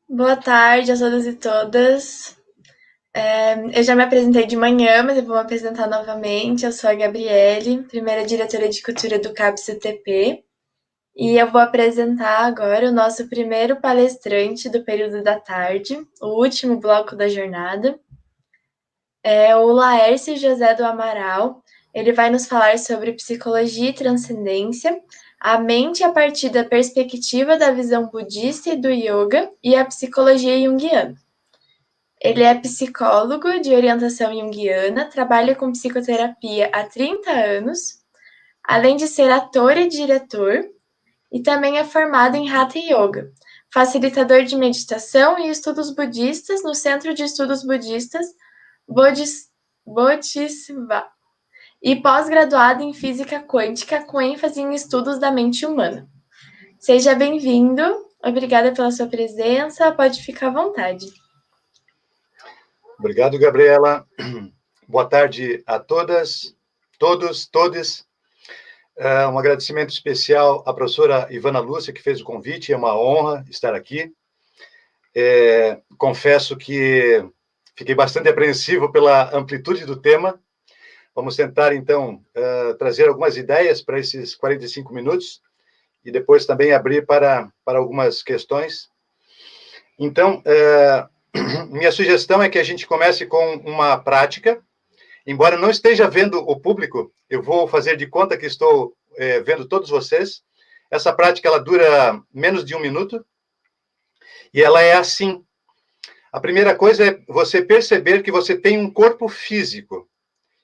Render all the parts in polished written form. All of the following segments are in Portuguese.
Boa tarde a todos e todas. Eu já me apresentei de manhã, mas eu vou me apresentar novamente. Eu sou a Gabriele, primeira diretora de cultura do CAPS UTP, e eu vou apresentar agora o nosso primeiro palestrante do período da tarde, o último bloco da jornada. É o Laércio José do Amaral. Ele vai nos falar sobre psicologia e transcendência, a mente a partir da perspectiva da visão budista e do yoga e a psicologia junguiana. Ele é psicólogo de orientação junguiana, trabalha com psicoterapia há 30 anos, além de ser ator e diretor, e também é formado em Hatha Yoga, facilitador de meditação e estudos budistas no Centro de Estudos Budistas Bodhisattva, e pós-graduado em física quântica com ênfase em estudos da mente humana. Seja bem-vindo, obrigada pela sua presença, pode ficar à vontade. Obrigado, Gabriela. Boa tarde a todas, todos, todes. Um agradecimento especial à professora Ivana Lúcia, que fez o convite. É uma honra estar aqui. Confesso que fiquei bastante apreensivo pela amplitude do tema. Vamos tentar, então, trazer algumas ideias para esses 45 minutos e depois também abrir para algumas questões. Então, minha sugestão é que a gente comece com uma prática. Embora não esteja vendo o público, eu vou fazer de conta que estou vendo todos vocês. Essa prática, ela dura menos de 1 minuto. E ela é assim. A primeira coisa é você perceber que você tem um corpo físico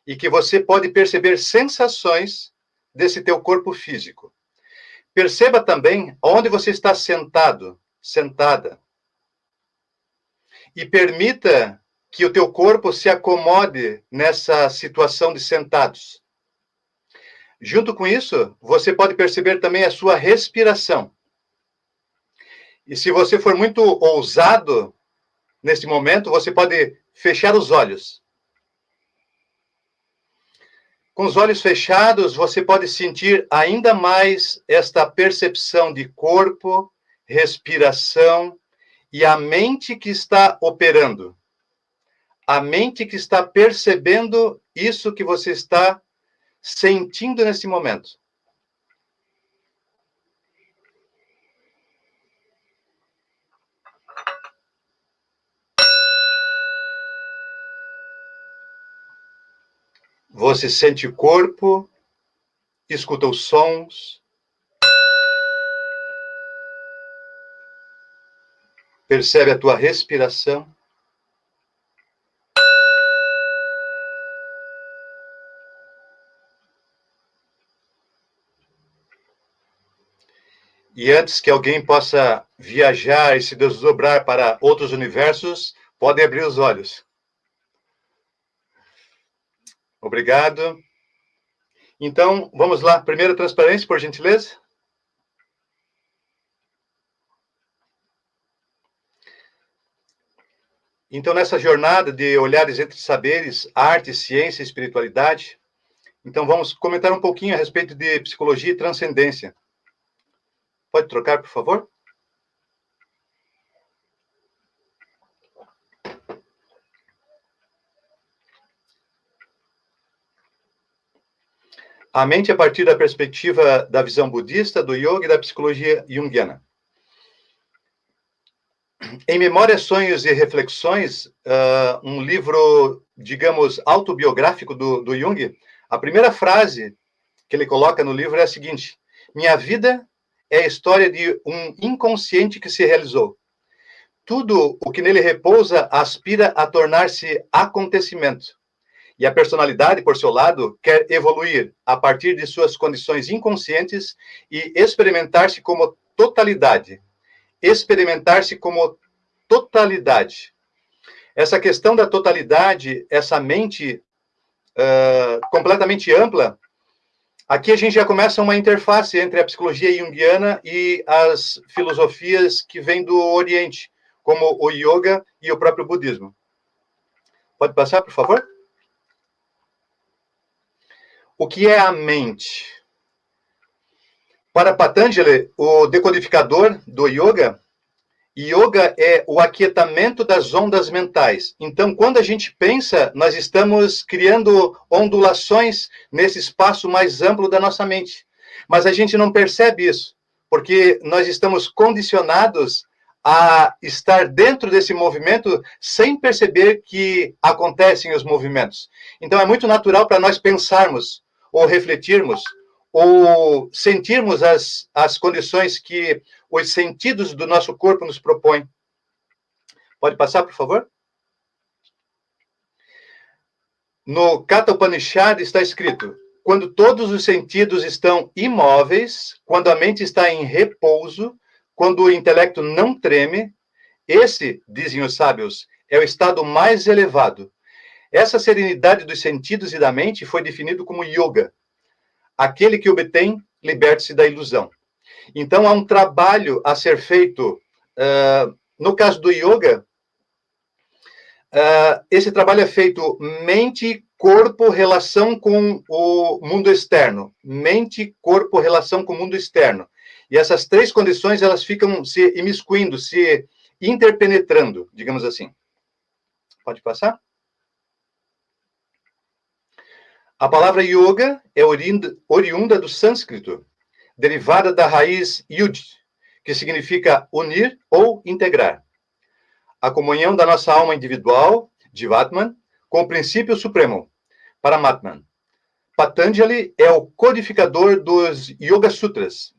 e que você pode perceber sensações desse teu corpo físico. Perceba também onde você está sentado, sentada. E permita que o teu corpo se acomode nessa situação de sentados. Junto com isso, você pode perceber também a sua respiração. E se você for muito ousado nesse momento, você pode fechar os olhos. Com os olhos fechados, você pode sentir ainda mais esta percepção de corpo, respiração e a mente que está operando. A mente que está percebendo isso que você está sentindo nesse momento. Você sente o corpo, escuta os sons, percebe a tua respiração. E antes que alguém possa viajar e se desdobrar para outros universos, podem abrir os olhos. Obrigado. Então, vamos lá. Primeira transparência, por gentileza. Então, nessa jornada de olhares entre saberes, arte, ciência e espiritualidade, então vamos comentar um pouquinho a respeito de psicologia e transcendência. Pode trocar, por favor? A mente a partir da perspectiva da visão budista, do yoga e da psicologia junguiana. Em Memórias, Sonhos e Reflexões, um livro, digamos, autobiográfico do Jung, a primeira frase que ele coloca no livro é a seguinte: minha vida é a história de um inconsciente que se realizou. Tudo o que nele repousa aspira a tornar-se acontecimento. E a personalidade, por seu lado, quer evoluir a partir de suas condições inconscientes e experimentar-se como totalidade. Experimentar-se como totalidade. Essa questão da totalidade, essa mente completamente ampla, aqui a gente já começa uma interface entre a psicologia junguiana e as filosofias que vêm do Oriente, como o yoga e o próprio budismo. Pode passar, por favor? O que é a mente? Para Patanjali, o decodificador do yoga, Yoga é o aquietamento das ondas mentais. Então, quando a gente pensa, nós estamos criando ondulações nesse espaço mais amplo da nossa mente. Mas a gente não percebe isso, porque nós estamos condicionados a estar dentro desse movimento sem perceber que acontecem os movimentos. Então, é muito natural para nós pensarmos, ou refletirmos, ou sentirmos as condições que os sentidos do nosso corpo nos propõem. Pode passar, por favor? No Katha Upanishad está escrito: quando todos os sentidos estão imóveis, quando a mente está em repouso, quando o intelecto não treme, esse, dizem os sábios, é o estado mais elevado. Essa serenidade dos sentidos e da mente foi definido como yoga. Aquele que obtém, liberte-se da ilusão. Então, há um trabalho a ser feito. No caso do yoga, esse trabalho é feito mente, corpo, relação com o mundo externo. Mente, corpo, relação com o mundo externo. E essas três condições, elas ficam se imiscuindo, se interpenetrando, digamos assim. Pode passar? A palavra yoga é oriunda do sânscrito, derivada da raiz yud, que significa unir ou integrar. A comunhão da nossa alma individual, Jivatman, com o princípio supremo, Paramatman. Patanjali é o codificador dos Yoga Sutras,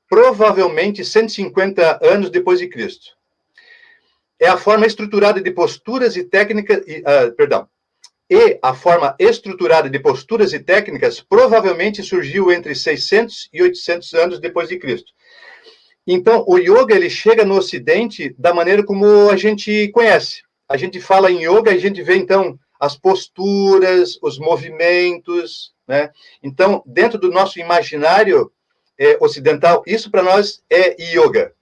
provavelmente 150 anos depois de Cristo. É a forma estruturada de posturas e técnicas... E a forma estruturada de posturas e técnicas provavelmente surgiu entre 600 e 800 anos depois de Cristo. Então, o yoga, ele chega no Ocidente da maneira como a gente conhece. A gente fala em yoga, a gente vê, então, as posturas, os movimentos, né? Então, dentro do nosso imaginário ocidental, isso para nós é yoga.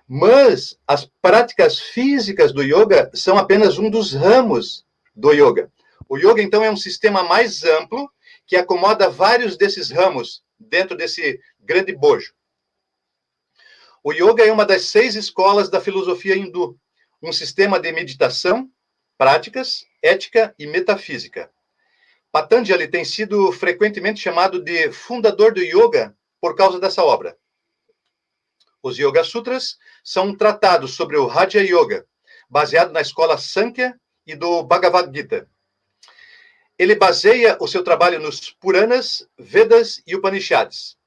Mas as práticas físicas do yoga são apenas um dos ramos do yoga. O yoga, então, é um sistema mais amplo que acomoda vários desses ramos dentro desse grande bojo. O yoga é uma das 6 escolas da filosofia hindu, um sistema de meditação, práticas, ética e metafísica. Patanjali tem sido frequentemente chamado de fundador do yoga por causa dessa obra. Os Yoga Sutras são um tratado sobre o Raja Yoga, baseado na escola Sankhya e do Bhagavad Gita. Ele baseia o seu trabalho nos Puranas, Vedas e Upanishads.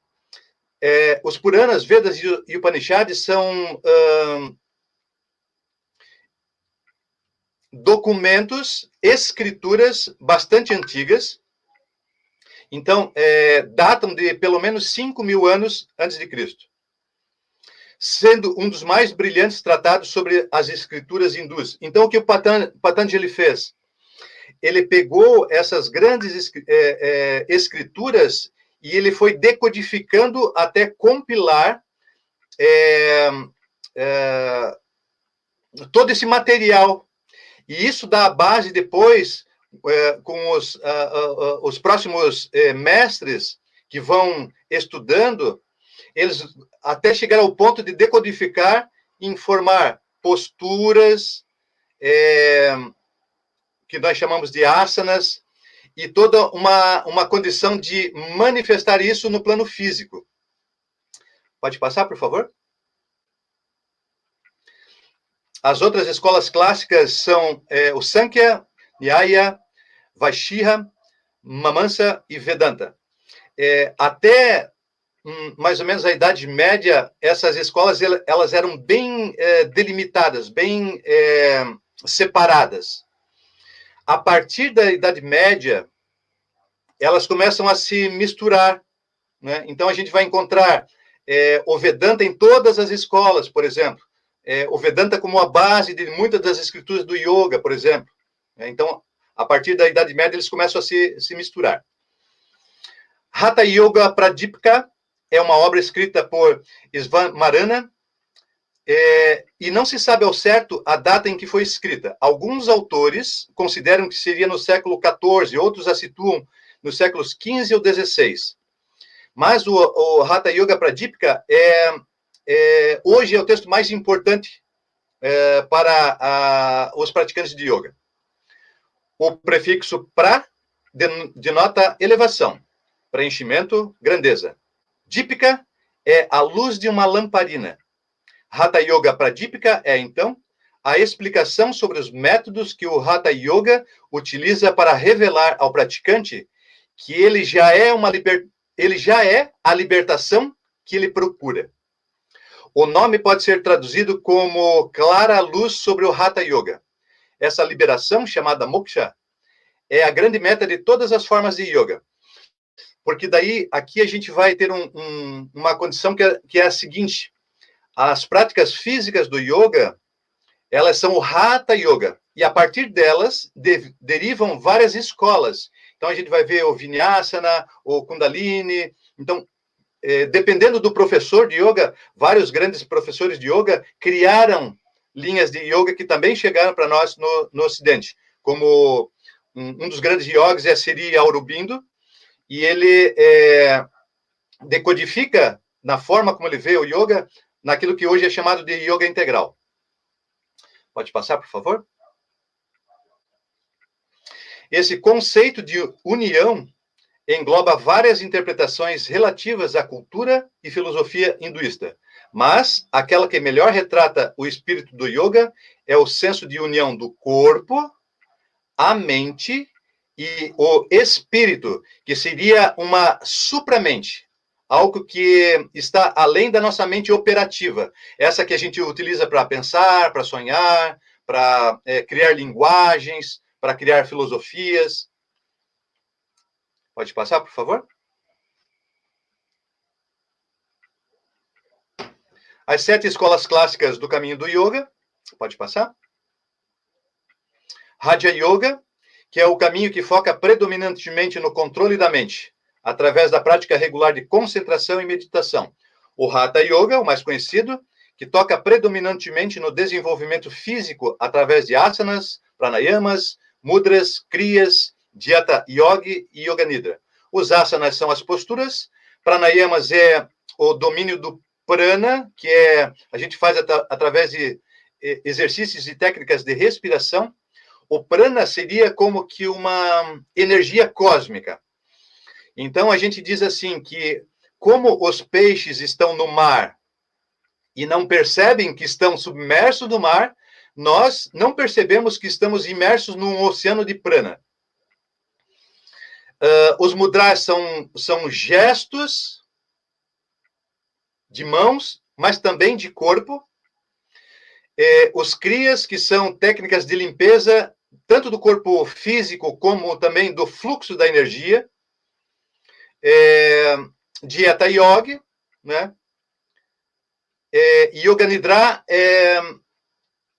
Os Puranas, Vedas e Upanishads são documentos, escrituras bastante antigas. Então, datam de pelo menos 5.000 anos antes de Cristo, sendo um dos mais brilhantes tratados sobre as escrituras hindus. Então, o que o Patanjali fez? Ele pegou essas grandes escrituras e ele foi decodificando até compilar todo esse material. E isso dá a base depois, com os próximos mestres que vão estudando, eles até chegar ao ponto de decodificar e informar posturas, que nós chamamos de asanas, e toda uma condição de manifestar isso no plano físico. Pode passar, por favor? As outras escolas clássicas são o Sankhya, Nyaya, Vaishya, Mimamsa e Vedanta. Até mais ou menos a Idade Média, essas escolas elas eram bem delimitadas, bem separadas. A partir da Idade Média, elas começam a se misturar, né? Então, a gente vai encontrar o Vedanta em todas as escolas, por exemplo. O Vedanta como a base de muitas das escrituras do Yoga, por exemplo. Então, a partir da Idade Média, eles começam a se misturar. Hatha Yoga Pradipika é uma obra escrita por Svamarana, e não se sabe ao certo a data em que foi escrita. Alguns autores consideram que seria no século XIV, outros a situam nos séculos XV ou XVI. Mas o Hatha Yoga Pradipika hoje é o texto mais importante para os praticantes de yoga. O prefixo pra denota elevação, preenchimento, grandeza. Dípica é a luz de uma lamparina. Hatha Yoga Pradipika é, então, a explicação sobre os métodos que o Hatha Yoga utiliza para revelar ao praticante que ele já é a libertação que ele procura. O nome pode ser traduzido como clara luz sobre o Hatha Yoga. Essa liberação, chamada moksha, é a grande meta de todas as formas de yoga. Porque daí, aqui a gente vai ter uma condição que é a seguinte: as práticas físicas do yoga, elas são o Hatha Yoga, e a partir delas derivam várias escolas. Então, a gente vai ver o Vinyasana, o Kundalini. Então, dependendo do professor de yoga, vários grandes professores de yoga criaram linhas de yoga que também chegaram para nós no Ocidente. Como um dos grandes yogis é Sri Aurobindo, e ele decodifica, na forma como ele vê o yoga, naquilo que hoje é chamado de yoga integral. Pode passar, por favor? Esse conceito de união engloba várias interpretações relativas à cultura e filosofia hinduísta, mas aquela que melhor retrata o espírito do yoga é o senso de união do corpo, a mente e o espírito, que seria uma supramente, algo que está além da nossa mente operativa, essa que a gente utiliza para pensar, para sonhar, para criar linguagens, para criar filosofias. Pode passar, por favor? As 7 escolas clássicas do caminho do yoga. Pode passar? Raja Yoga, que é o caminho que foca predominantemente no controle da mente, através da prática regular de concentração e meditação. O Hatha Yoga, o mais conhecido, que toca predominantemente no desenvolvimento físico através de asanas, pranayamas, mudras, kriyas, dieta yogi e yoga nidra. Os asanas são as posturas, pranayamas é o domínio do prana, que a gente faz através de exercícios e técnicas de respiração. O prana seria como que uma energia cósmica. Então, a gente diz assim que, como os peixes estão no mar e não percebem que estão submersos no mar, nós não percebemos que estamos imersos num oceano de prana. Os mudras são gestos de mãos, mas também de corpo. Os kriyas, que são técnicas de limpeza, tanto do corpo físico, como também do fluxo da energia. Dieta yogi, né? Yoga nidra,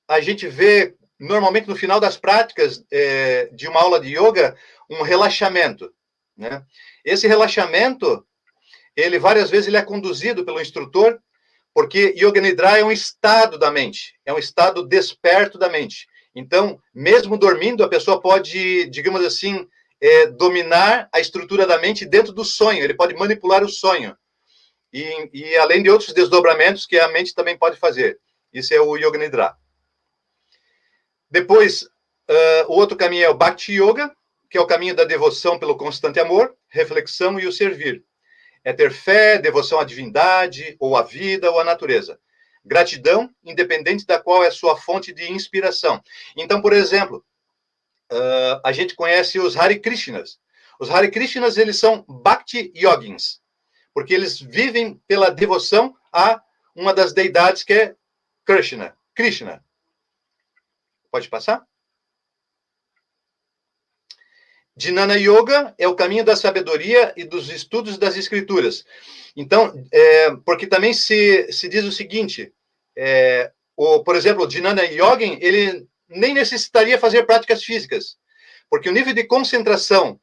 a gente vê, normalmente, no final das práticas de uma aula de yoga, um relaxamento, né? Esse relaxamento, várias vezes, ele é conduzido pelo instrutor, porque Yoga Nidra é um estado da mente, é um estado desperto da mente. Então, mesmo dormindo, a pessoa pode, digamos assim, dominar a estrutura da mente dentro do sonho, ele pode manipular o sonho. E além de outros desdobramentos que a mente também pode fazer. Isso é o Yoga Nidra. Depois, o outro caminho é o Bhakti Yoga, que é o caminho da devoção pelo constante amor, reflexão e o servir. É ter fé, devoção à divindade, ou à vida, ou à natureza. Gratidão, independente da qual é a sua fonte de inspiração. Então, por exemplo, a gente conhece os Hare Krishnas. Os Hare Krishnas, eles são Bhakti Yogins, porque eles vivem pela devoção a uma das deidades que é Krishna. Pode passar? Jnana Yoga é o caminho da sabedoria e dos estudos das escrituras. Então, porque também se diz o seguinte, por exemplo, o Jnana Yogin, ele nem necessitaria fazer práticas físicas, porque o nível de concentração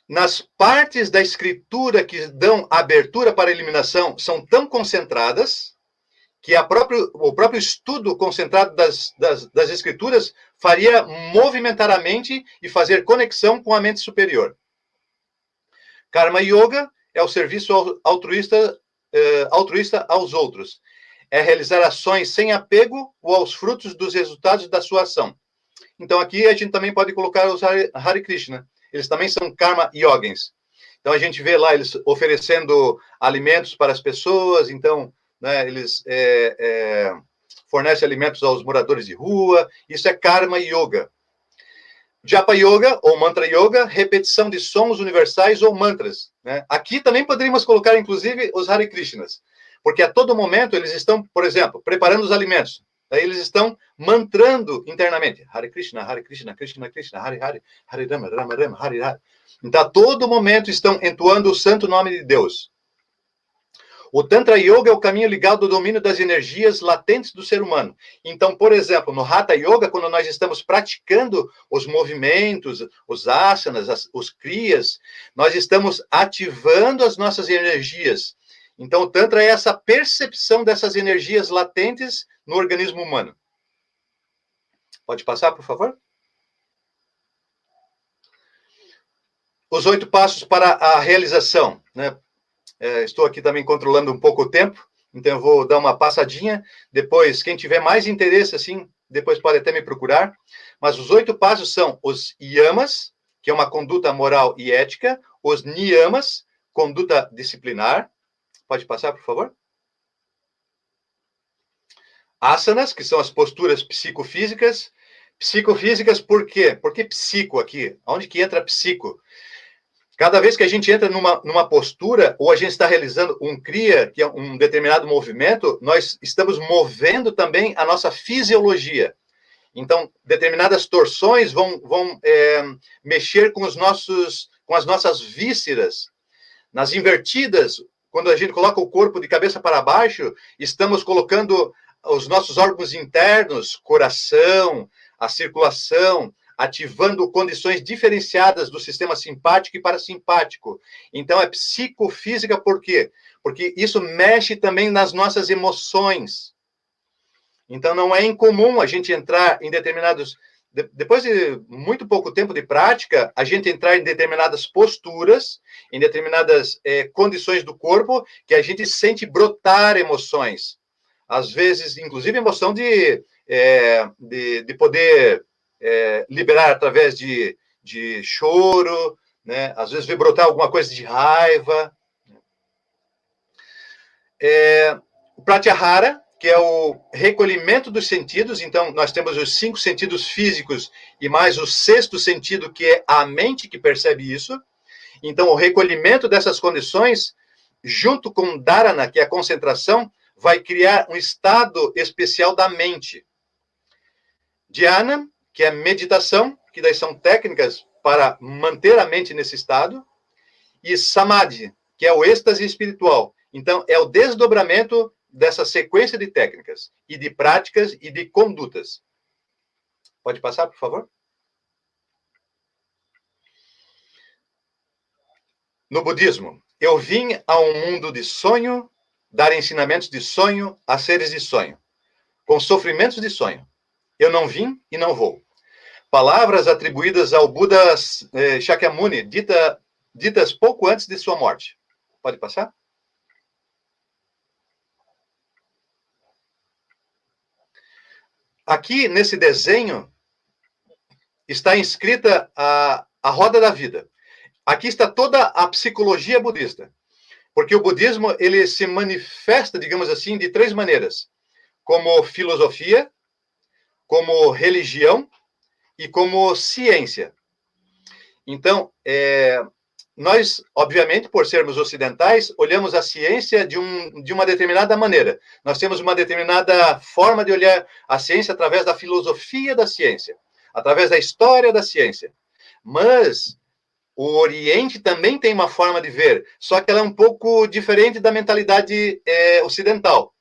nas partes da escritura que dão abertura para a eliminação são tão concentradas que o próprio estudo concentrado das escrituras faria movimentar a mente e fazer conexão com a mente superior. Karma Yoga é o serviço altruísta aos outros. é realizar ações sem apego ou aos frutos dos resultados da sua ação. Então, aqui a gente também pode colocar os Hare Krishna. Eles também são Karma Yogins. Então, a gente vê lá eles oferecendo alimentos para as pessoas. Então, né, eles fornecem alimentos aos moradores de rua. Isso é Karma Yoga. Japa Yoga, ou Mantra Yoga, repetição de sons universais ou mantras. Né? Aqui também poderíamos colocar, inclusive, os Hare Krishnas. Porque a todo momento eles estão, por exemplo, preparando os alimentos. Daí eles estão mantrando internamente. Hare Krishna, Krishna Krishna, Hare Hare, Hare Rama, Rama Rama, Hare Hare. Então, a todo momento estão entoando o santo nome de Deus. O Tantra Yoga é o caminho ligado ao domínio das energias latentes do ser humano. Então, por exemplo, no Hatha Yoga, quando nós estamos praticando os movimentos, os asanas, os kriyas, nós estamos ativando as nossas energias. Então, o Tantra é essa percepção dessas energias latentes no organismo humano. Pode passar, por favor? Os 8 passos para a realização, né? Estou aqui também controlando um pouco o tempo, então eu vou dar uma passadinha. Depois, quem tiver mais interesse, assim, depois pode até me procurar. Mas os 8 passos são os yamas, que é uma conduta moral e ética, os niyamas, conduta disciplinar. Pode passar, por favor? Asanas, que são as posturas psicofísicas. Psicofísicas por quê? Por que psico aqui? Onde que entra psico? Cada vez que a gente entra numa postura, ou a gente está realizando um kriya, que é um determinado movimento, nós estamos movendo também a nossa fisiologia. Então, determinadas torções vão mexer com as nossas vísceras. Nas invertidas, quando a gente coloca o corpo de cabeça para baixo, estamos colocando os nossos órgãos internos, coração, a circulação, ativando condições diferenciadas do sistema simpático e parasimpático. Então, é psicofísica por quê? Porque isso mexe também nas nossas emoções. Então, não é incomum a gente entrar em determinados... Depois de muito pouco tempo de prática, a gente entrar em determinadas posturas, em determinadas condições do corpo, que a gente sente brotar emoções. Às vezes, inclusive, emoção de poder... liberar através de choro, né? Às vezes vai brotar alguma coisa de raiva. O Pratyahara, que é o recolhimento dos sentidos. Então, nós temos os 5 sentidos físicos e mais o 6º sentido, que é a mente que percebe isso. Então, o recolhimento dessas condições, junto com Dharana, que é a concentração, vai criar um estado especial da mente. Dhyana, que é meditação, que daí são técnicas para manter a mente nesse estado, e Samadhi, que é o êxtase espiritual. Então, é o desdobramento dessa sequência de técnicas, e de práticas, e de condutas. Pode passar, por favor? No budismo, eu vim a um mundo de sonho, dar ensinamentos de sonho a seres de sonho, com sofrimentos de sonho. Eu não vim e não vou. Palavras atribuídas ao Buda Shakyamuni, ditas pouco antes de sua morte. Pode passar? Aqui, nesse desenho, está inscrita a roda da vida. Aqui está toda a psicologia budista. Porque o budismo, ele se manifesta, digamos assim, de 3 maneiras. Como filosofia, como religião e como ciência. Então, nós, obviamente, por sermos ocidentais, olhamos a ciência de uma determinada maneira. Nós temos uma determinada forma de olhar a ciência através da filosofia da ciência, através da história da ciência. Mas o Oriente também tem uma forma de ver, só que ela é um pouco diferente da mentalidade ocidental.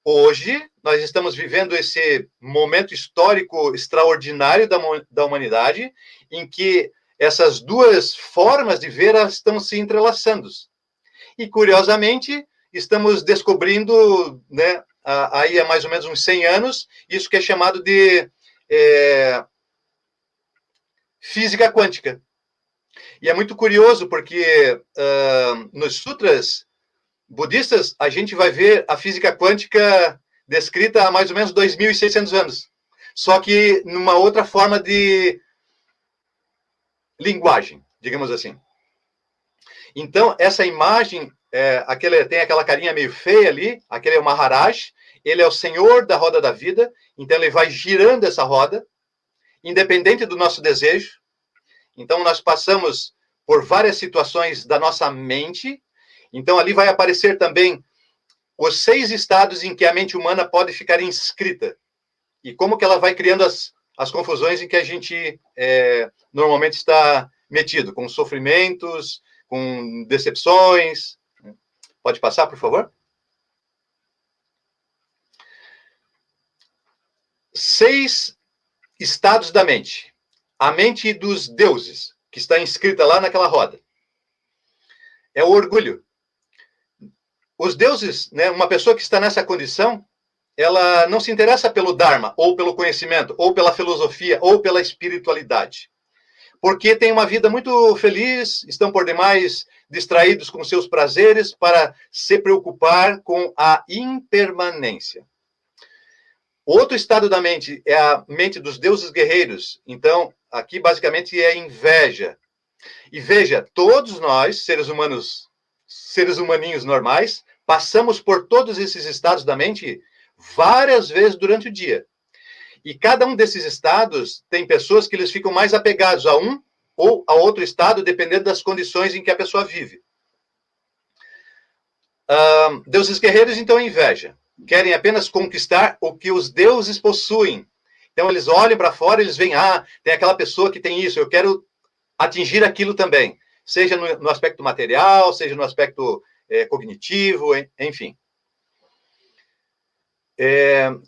Hoje, nós estamos vivendo esse momento histórico extraordinário da humanidade, em que essas 2 formas de ver estão se entrelaçando. E, curiosamente, estamos descobrindo, né, aí há mais ou menos uns 100 anos, isso que é chamado de física quântica. E é muito curioso, porque nos sutras budistas, a gente vai ver a física quântica descrita há mais ou menos 2.600 anos. Só que numa outra forma de linguagem, digamos assim. Então, essa imagem, tem aquela carinha meio feia ali, aquele é o Maharaj, ele é o senhor da roda da vida, então ele vai girando essa roda, independente do nosso desejo. Então, nós passamos por várias situações da nossa mente, então ali vai aparecer também os 6 estados em que a mente humana pode ficar inscrita, e como que ela vai criando as confusões em que a gente normalmente está metido, com sofrimentos, com decepções. Pode passar, por favor? 6 estados da mente. A mente dos deuses, que está inscrita lá naquela roda. É o orgulho. Os deuses, né, uma pessoa que está nessa condição, ela não se interessa pelo Dharma, ou pelo conhecimento, ou pela filosofia, ou pela espiritualidade. Porque tem uma vida muito feliz, estão por demais distraídos com seus prazeres para se preocupar com a impermanência. Outro estado da mente é a mente dos deuses guerreiros. Então, aqui basicamente é inveja. E veja, todos nós, seres humanos, seres humaninhos normais, passamos por todos esses estados da mente várias vezes durante o dia. E cada um desses estados tem pessoas que eles ficam mais apegados a um ou a outro estado, dependendo das condições em que a pessoa vive. Deuses guerreiros, então, é inveja. Querem apenas conquistar o que os deuses possuem. Então, eles olham para fora e eles veem, tem aquela pessoa que tem isso, eu quero atingir aquilo também. Seja no aspecto material, seja no aspecto cognitivo, enfim.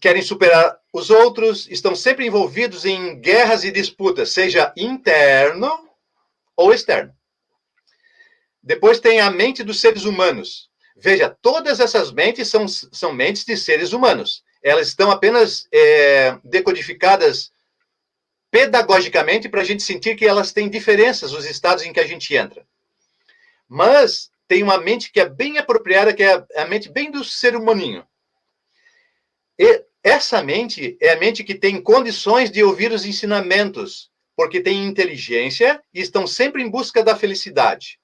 Querem superar os outros, estão sempre envolvidos em guerras e disputas, seja interno ou externo. Depois tem a mente dos seres humanos. Veja, todas essas mentes são mentes de seres humanos. Elas estão apenas decodificadas pedagogicamente para a gente sentir que elas têm diferenças nos estados em que a gente entra. Mas tem uma mente que é bem apropriada, que é a mente bem do ser humaninho. E essa mente é a mente que tem condições de ouvir os ensinamentos, porque tem inteligência e estão sempre em busca da felicidade.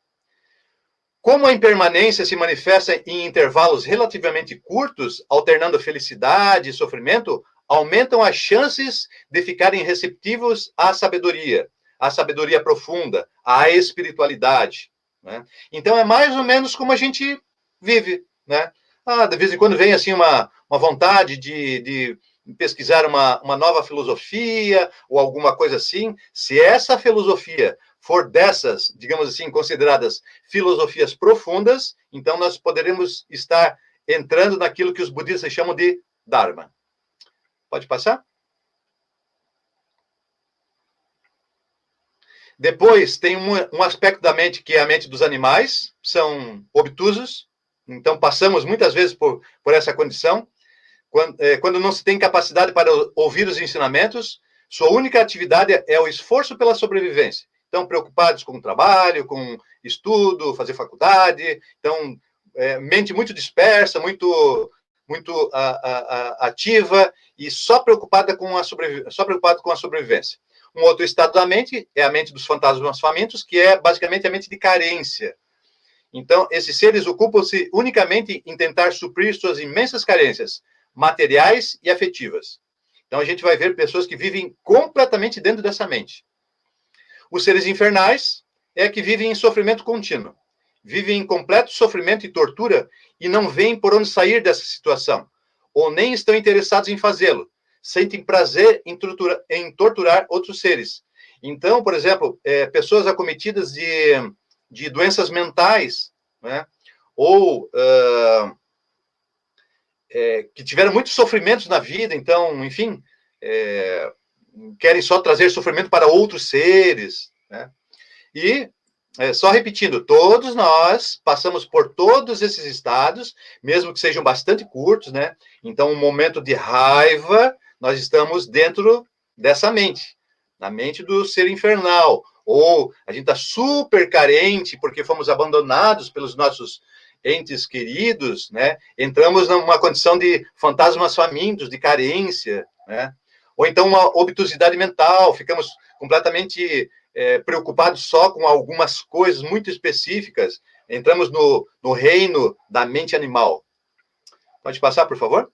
Como a impermanência se manifesta em intervalos relativamente curtos, alternando felicidade e sofrimento, aumentam as chances de ficarem receptivos à sabedoria profunda, à espiritualidade. Né? Então, é mais ou menos como a gente vive. Né? De vez em quando vem assim, uma vontade de pesquisar uma nova filosofia ou alguma coisa assim. Se essa filosofia for dessas, digamos assim, consideradas filosofias profundas, então nós poderemos estar entrando naquilo que os budistas chamam de Dharma. Pode passar? Depois tem um aspecto da mente que é a mente dos animais, são obtusos, então passamos muitas vezes por essa condição. Quando não se tem capacidade para ouvir os ensinamentos, sua única atividade é o esforço pela sobrevivência. Estão preocupados com o trabalho, com estudo, fazer faculdade, então, mente muito dispersa, muito ativa e só preocupado com a sobrevivência. Um outro estado da mente é a mente dos fantasmas famintos, que é basicamente a mente de carência. Então, esses seres ocupam-se unicamente em tentar suprir suas imensas carências materiais e afetivas. Então, a gente vai ver pessoas que vivem completamente dentro dessa mente. Os seres infernais é que vivem em sofrimento contínuo. Vivem em completo sofrimento e tortura e não veem por onde sair dessa situação, ou nem estão interessados em fazê-lo. Sentem prazer em torturar outros seres. Então, por exemplo, pessoas acometidas de doenças mentais, né? Ou que tiveram muitos sofrimentos na vida, então, enfim, querem só trazer sofrimento para outros seres, né? E, só repetindo, todos nós passamos por todos esses estados, mesmo que sejam bastante curtos, né? Então, um momento de raiva, nós estamos dentro dessa mente, na mente do ser infernal, ou a gente está super carente porque fomos abandonados pelos nossos entes queridos, né? Entramos numa condição de fantasmas famintos, de carência, né? Ou então uma obtusidade mental, ficamos completamente preocupados só com algumas coisas muito específicas. Entramos no reino da mente animal. Pode passar, por favor?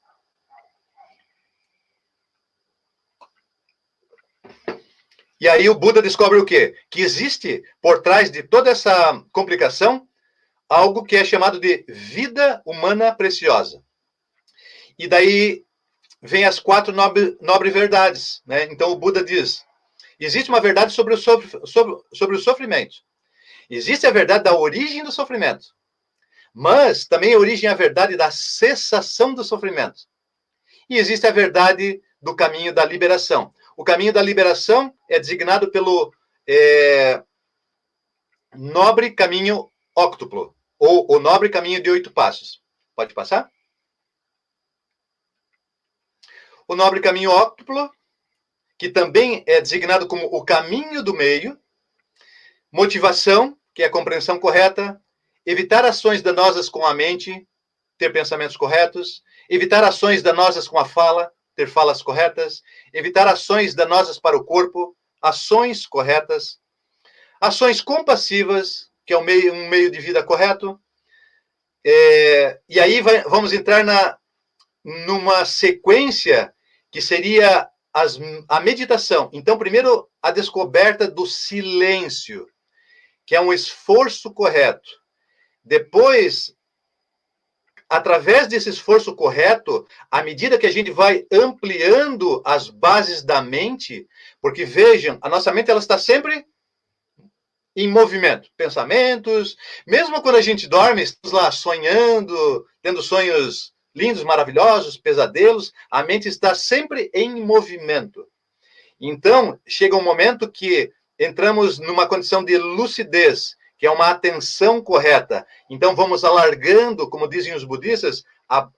E aí o Buda descobre o quê? Que existe, por trás de toda essa complicação, algo que é chamado de vida humana preciosa. E daí vem as 4 nobres verdades, né? Então o Buda diz, existe uma verdade sobre o sofrimento. Existe a verdade da origem do sofrimento. Mas também a origem é a verdade da cessação do sofrimento. E existe a verdade do caminho da liberação. O caminho da liberação é designado pelo nobre caminho óctuplo, ou o nobre caminho de 8 passos. Pode passar? O nobre caminho óctuplo, que também é designado como o caminho do meio, motivação, que é a compreensão correta, evitar ações danosas com a mente, ter pensamentos corretos, evitar ações danosas com a fala, ter falas corretas, evitar ações danosas para o corpo, ações corretas, ações compassivas, que é um meio de vida correto, e aí vamos entrar numa sequência que seria a meditação. Então, primeiro, a descoberta do silêncio, que é um esforço correto. Depois, através desse esforço correto, à medida que a gente vai ampliando as bases da mente, porque vejam, a nossa mente ela está sempre em movimento, pensamentos, mesmo quando a gente dorme, estamos lá sonhando, tendo sonhos lindos, maravilhosos, pesadelos, a mente está sempre em movimento. Então, chega um momento que entramos numa condição de lucidez, que é uma atenção correta. Então, vamos alargando, como dizem os budistas,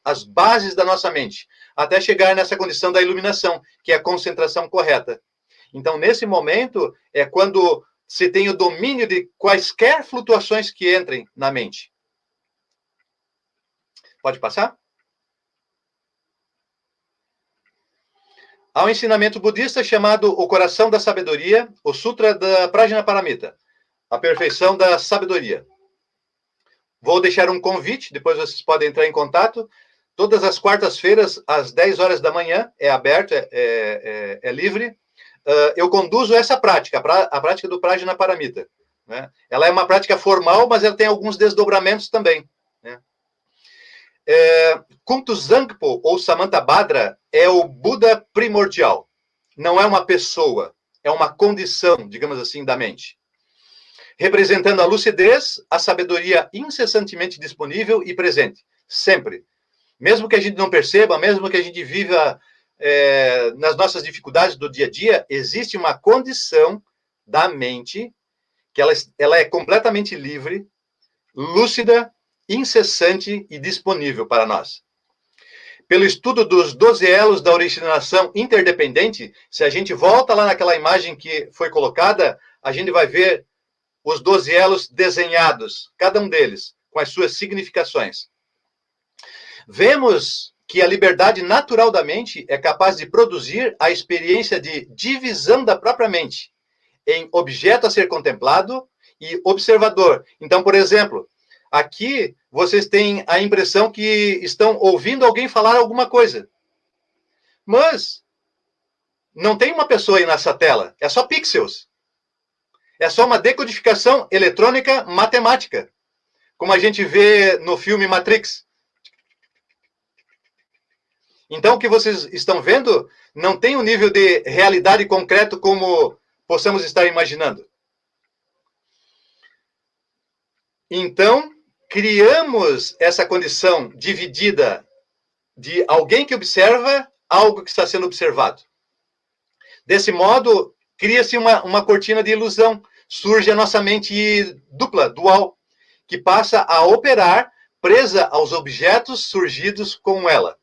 as bases da nossa mente, até chegar nessa condição da iluminação, que é a concentração correta. Então, nesse momento, é quando se tem o domínio de quaisquer flutuações que entrem na mente. Pode passar? Há um ensinamento budista chamado o coração da sabedoria, o Sutra da Prajnaparamita, a perfeição da sabedoria. Vou deixar um convite, depois vocês podem entrar em contato. Todas as quartas-feiras, às 10 horas da manhã, é aberto, é livre. Eu conduzo essa prática, a prática do Prajnaparamita, né? Ela é uma prática formal, mas ela tem alguns desdobramentos também, né? Kuntu Zangpo, ou Samantabhadra, é o Buda primordial. Não é uma pessoa, é uma condição, digamos assim, da mente. Representando a lucidez, a sabedoria incessantemente disponível e presente, sempre. Mesmo que a gente não perceba, mesmo que a gente viva nas nossas dificuldades do dia a dia, existe uma condição da mente que ela é completamente livre, lúcida, incessante e disponível para nós. Pelo estudo dos 12 elos da originação interdependente, se a gente volta lá naquela imagem que foi colocada, a gente vai ver os 12 elos desenhados, cada um deles, com as suas significações. Vemos que a liberdade natural da mente é capaz de produzir a experiência de divisão da própria mente em objeto a ser contemplado e observador. Então, por exemplo, aqui vocês têm a impressão que estão ouvindo alguém falar alguma coisa. Mas não tem uma pessoa aí nessa tela, é só pixels. É só uma decodificação eletrônica matemática, como a gente vê no filme Matrix. Então, o que vocês estão vendo não tem um nível de realidade concreto como possamos estar imaginando. Então, criamos essa condição dividida de alguém que observa algo que está sendo observado. Desse modo, cria-se uma cortina de ilusão. Surge a nossa mente dupla, dual, que passa a operar presa aos objetos surgidos com ela.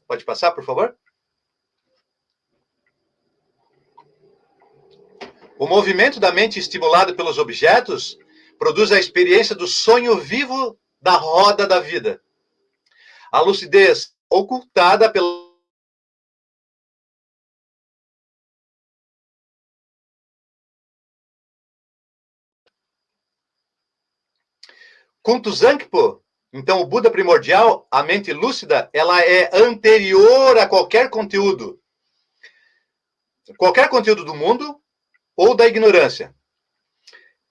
Pode passar, por favor? O movimento da mente estimulado pelos objetos produz a experiência do sonho vivo da roda da vida. A lucidez ocultada pela Kuntu Zankpo, então o Buda primordial, a mente lúcida, ela é anterior a qualquer conteúdo do mundo ou da ignorância.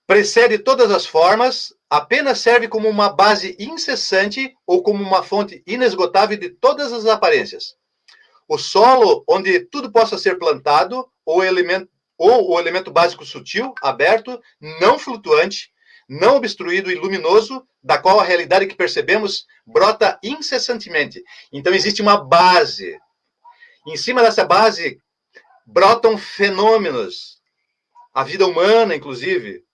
Precede todas as formas, apenas serve como uma base incessante ou como uma fonte inesgotável de todas as aparências. O solo onde tudo possa ser plantado, ou o elemento básico sutil, aberto, não flutuante, não obstruído e luminoso, da qual a realidade que percebemos brota incessantemente. Então existe uma base. Em cima dessa base brotam fenômenos. A vida humana, inclusive,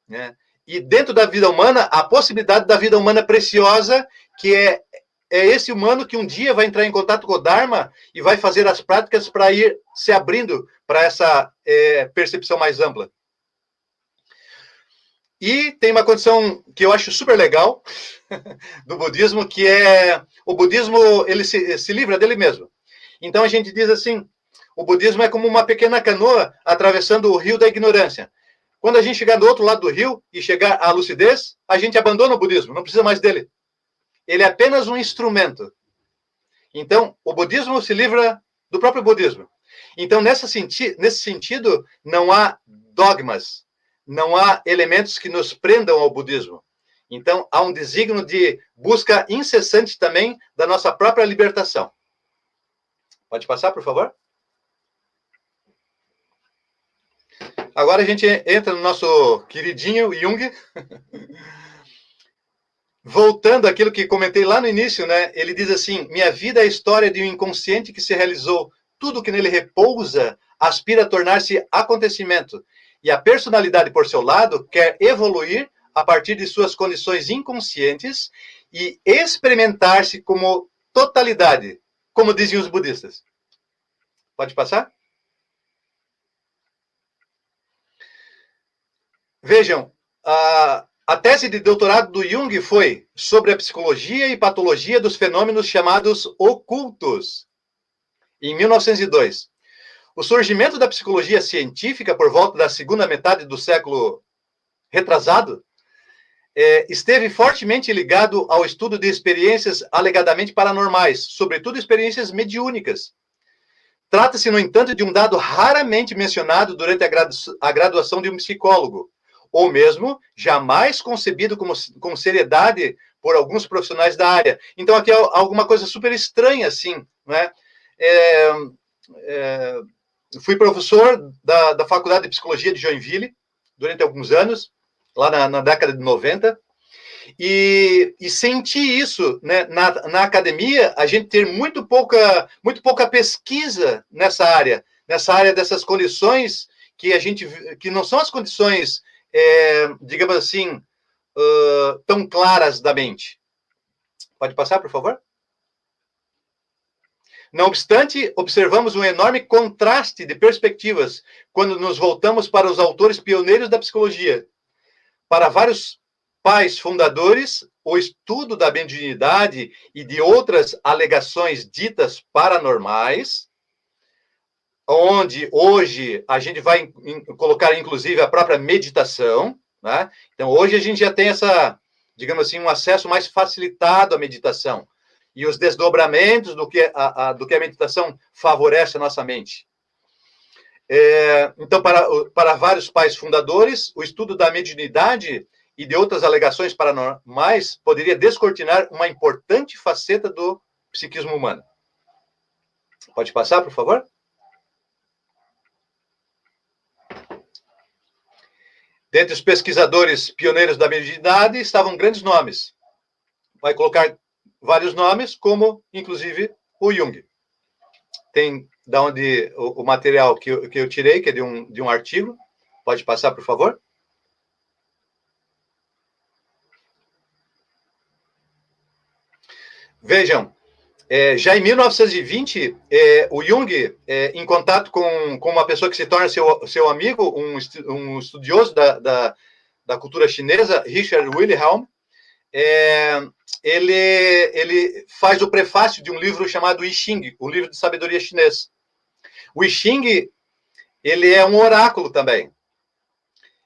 né? E dentro da vida humana, a possibilidade da vida humana preciosa, que é esse humano que um dia vai entrar em contato com o Dharma e vai fazer as práticas para ir se abrindo para essa percepção mais ampla. E tem uma condição que eu acho super legal do budismo, que é o budismo, ele se livra dele mesmo. Então a gente diz assim, o budismo é como uma pequena canoa atravessando o rio da ignorância. Quando a gente chegar do outro lado do rio e chegar à lucidez, a gente abandona o budismo, não precisa mais dele. Ele é apenas um instrumento. Então, o budismo se livra do próprio budismo. Então, nesse sentido, não há dogmas, não há elementos que nos prendam ao budismo. Então, há um desígnio de busca incessante também da nossa própria libertação. Pode passar, por favor? Agora a gente entra no nosso queridinho Jung. Voltando àquilo que comentei lá no início, né? Ele diz assim: minha vida é a história de um inconsciente que se realizou. Tudo que nele repousa aspira a tornar-se acontecimento. E a personalidade, por seu lado, quer evoluir a partir de suas condições inconscientes e experimentar-se como totalidade, como diziam os budistas. Pode passar? Vejam, a tese de doutorado do Jung foi sobre a psicologia e patologia dos fenômenos chamados ocultos, em 1902. O surgimento da psicologia científica por volta da segunda metade do século retrasado esteve fortemente ligado ao estudo de experiências alegadamente paranormais, sobretudo experiências mediúnicas. Trata-se, no entanto, de um dado raramente mencionado durante a graduação de um psicólogo, ou mesmo jamais concebido com seriedade por alguns profissionais da área. Então, aqui é alguma coisa super estranha, assim, né? Fui professor da Faculdade de Psicologia de Joinville durante alguns anos, lá na década de 90, e senti isso, né? Na academia, a gente ter muito pouca pesquisa nessa área dessas condições que não são as condições, digamos assim, tão claras da mente. Pode passar, por favor? Não obstante, observamos um enorme contraste de perspectivas quando nos voltamos para os autores pioneiros da psicologia. Para vários pais fundadores, o estudo da mediunidade e de outras alegações ditas paranormais, onde hoje a gente vai colocar, inclusive, a própria meditação, né? Então, hoje a gente já tem digamos assim, um acesso mais facilitado à meditação e os desdobramentos do que a meditação favorece a nossa mente. Então, para vários pais fundadores, o estudo da mediunidade e de outras alegações paranormais poderia descortinar uma importante faceta do psiquismo humano. Pode passar, por favor? Dentre os pesquisadores pioneiros da mediunidade estavam grandes nomes. Vai colocar vários nomes, como, inclusive, o Jung. Tem da onde o material que eu tirei, que é de um artigo. Pode passar, por favor? Vejam, já em 1920, o Jung, em contato com uma pessoa que se torna seu amigo, um estudioso da cultura chinesa, Richard Wilhelm, ele faz o prefácio de um livro chamado I Ching, o livro de sabedoria chinês. O I Ching, ele é um oráculo também.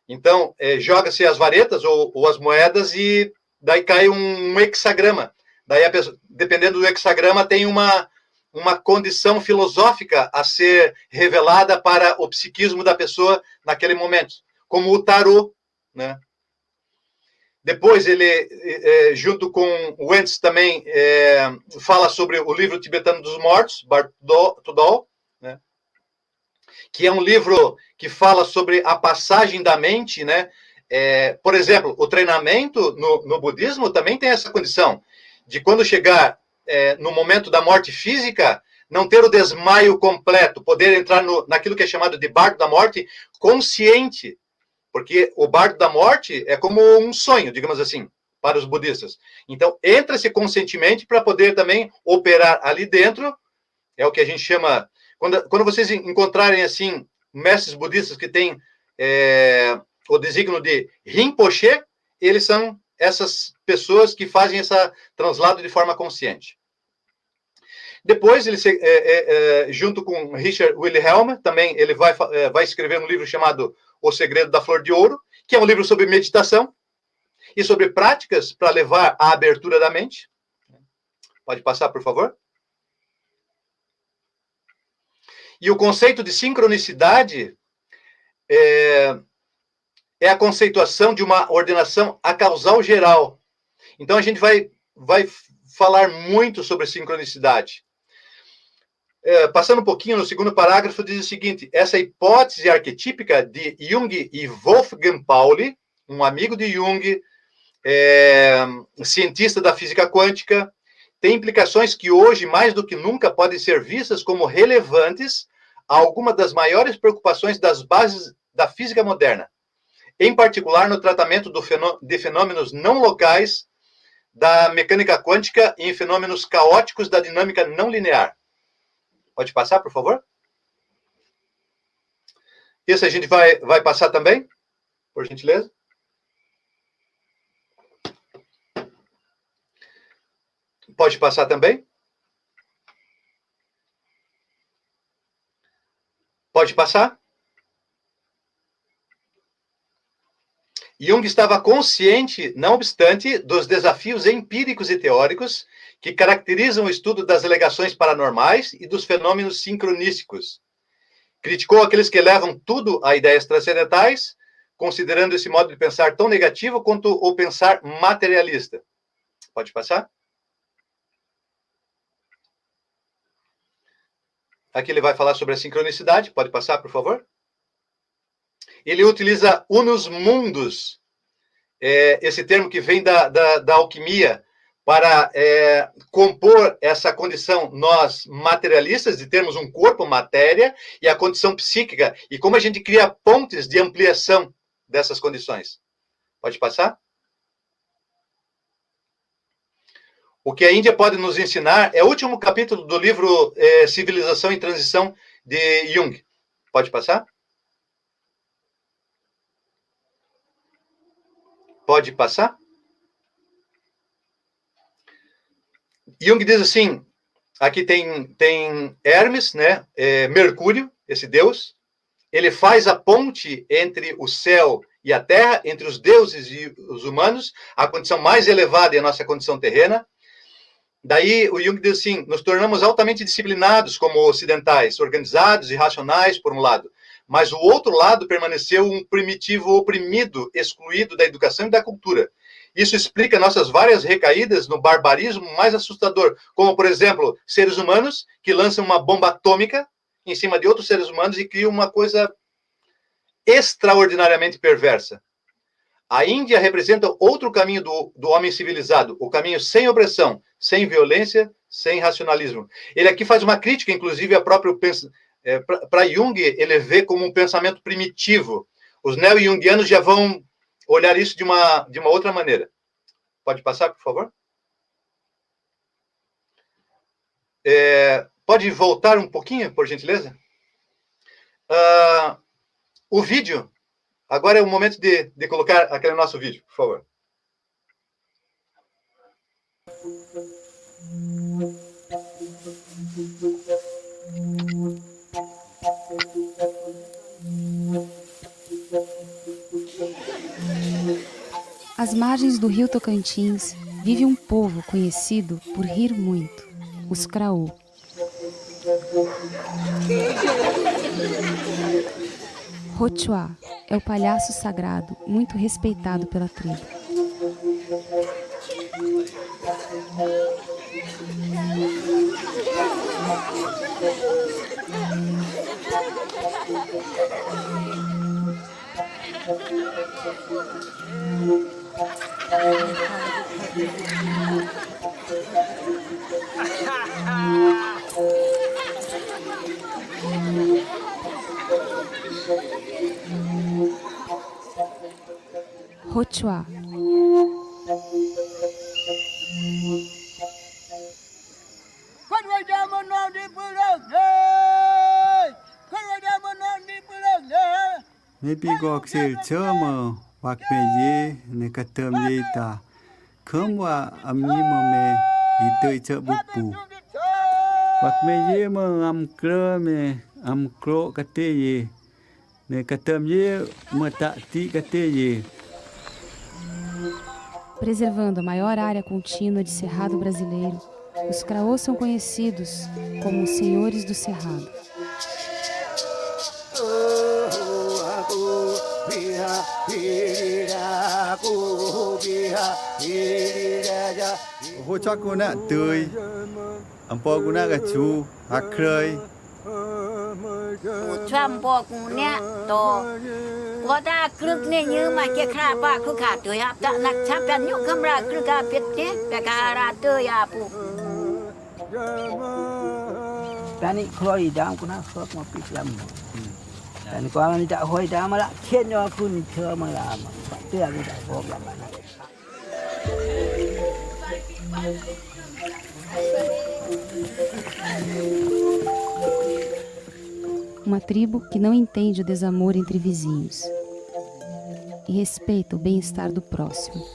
Então, joga-se as varetas ou as moedas e daí cai um hexagrama. Daí, pessoa, dependendo do hexagrama, tem uma condição filosófica a ser revelada para o psiquismo da pessoa naquele momento, como o tarô, né? Depois ele, junto com o Wentz também, fala sobre o livro tibetano dos mortos, Bartudol, né? Que é um livro que fala sobre a passagem da mente, né? Por exemplo, o treinamento no budismo também tem essa condição de quando chegar no momento da morte física, não ter o desmaio completo, poder entrar naquilo que é chamado de bardo da morte consciente, porque o bardo da morte é como um sonho, digamos assim, para os budistas. Então, entra-se conscientemente para poder também operar ali dentro, é o que a gente chama... Quando vocês encontrarem, assim, mestres budistas que têm o designo de Rinpoche, eles são essas pessoas que fazem esse translado de forma consciente. Depois, ele, junto com Richard Wilhelm, também ele vai escrever um livro chamado O Segredo da Flor de Ouro, que é um livro sobre meditação e sobre práticas para levar à abertura da mente. Pode passar, por favor? E o conceito de sincronicidade é a conceituação de uma ordenação a causal geral. Então, a gente vai falar muito sobre sincronicidade. Passando um pouquinho no segundo parágrafo, diz o seguinte: essa hipótese arquetípica de Jung e Wolfgang Pauli, um amigo de Jung, cientista da física quântica, tem implicações que hoje, mais do que nunca, podem ser vistas como relevantes a alguma das maiores preocupações das bases da física moderna, em particular no tratamento de fenômenos não locais da mecânica quântica e em fenômenos caóticos da dinâmica não linear. Pode passar, por favor? Isso a gente vai passar também, por gentileza. Pode passar também. Pode passar. Jung estava consciente, não obstante, dos desafios empíricos e teóricos que caracterizam o estudo das alegações paranormais e dos fenômenos sincronísticos. Criticou aqueles que levam tudo a ideias transcendentais, considerando esse modo de pensar tão negativo quanto o pensar materialista. Pode passar? Aqui ele vai falar sobre a sincronicidade. Pode passar, por favor? Ele utiliza unus mundus, esse termo que vem da alquimia, para compor essa condição, nós materialistas, de termos um corpo, matéria, e a condição psíquica, e como a gente cria pontes de ampliação dessas condições. Pode passar? O que a Índia pode nos ensinar é o último capítulo do livro Civilização em Transição, de Jung. Pode passar? Pode passar? Jung diz assim, aqui tem Hermes, né? Mercúrio, esse deus, ele faz a ponte entre o céu e a terra, entre os deuses e os humanos, a condição mais elevada é a nossa condição terrena. Daí o Jung diz assim, nos tornamos altamente disciplinados como ocidentais, organizados e racionais, por um lado, mas o outro lado permaneceu um primitivo oprimido, excluído da educação e da cultura. Isso explica nossas várias recaídas no barbarismo mais assustador, como, por exemplo, seres humanos que lançam uma bomba atômica em cima de outros seres humanos e criam uma coisa extraordinariamente perversa. A Índia representa outro caminho do homem civilizado, o caminho sem opressão, sem violência, sem racionalismo. Ele aqui faz uma crítica, inclusive, a próprio para Jung, ele vê como um pensamento primitivo. Os neo-jungianos já vão olhar isso de uma outra maneira. Pode passar, por favor? Pode voltar um pouquinho, por gentileza? O vídeo. Agora é o momento de colocar aquele nosso vídeo, por favor. Às margens do rio Tocantins vive um povo conhecido por rir muito, os Craô. Rochuá é o palhaço sagrado muito respeitado pela tribo. Rochuá. Nepigok sel chama wakpeje ne katam yeta kamwa amnima me itoi chabupu wakmeje ma amkrame amkro kateye ne katam ye mata ti kateye. Preservando a maior área contínua de cerrado brasileiro, os Craô são conhecidos como os senhores do cerrado. Hỗ guna tươi ampo guna gachu akroi Chăm bò cùng nè to có ta cực nè như mà kia khá ba cứ khá tươi hấp tạ nặc chắp chân nhục khâm ra cứ khá biết thế bè khá ra tươi à phụ Tani khoi dam kuna khop ma pislam. Tani ko ani ta hoi dam la khen yo kun thơ ma la ma te ani ta ko la ma. Uma tribo que não entende o desamor entre vizinhos e respeita o bem-estar do próximo.